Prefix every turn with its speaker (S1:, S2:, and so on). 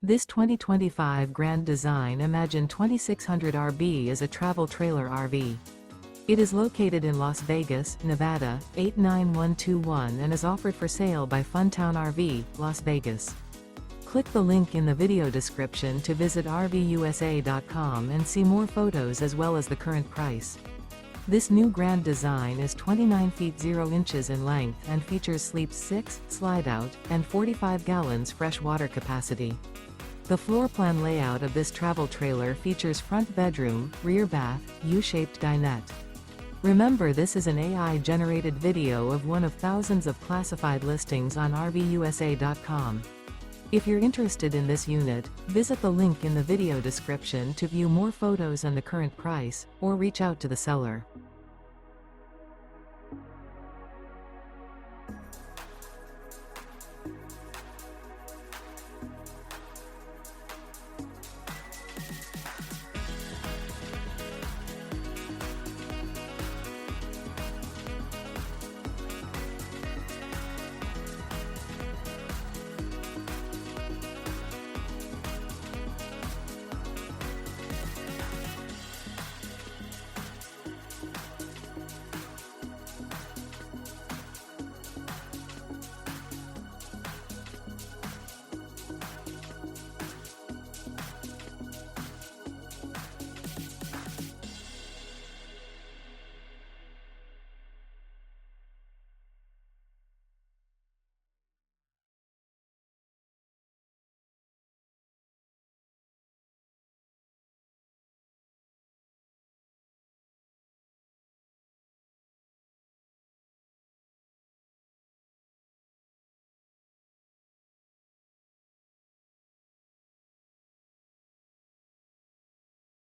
S1: This 2025 Grand Design Imagine 2600 RB is a travel trailer RV. It is located in Las Vegas, Nevada, 89121 and is offered for sale by Funtown RV, Las Vegas. Click the link in the video description to visit RVUSA.com and see more photos as well as the current price. This new Grand Design is 29 feet 0 inches in length and features Sleep 6, Slideout, and 45 gallons fresh water capacity. The floor plan layout of this travel trailer features front bedroom, rear bath, U-shaped dinette. Remember, this is an AI-generated video of one of thousands of classified listings on RVUSA.com. If you're interested in this unit, visit the link in the video description to view more photos and the current price, or reach out to the seller.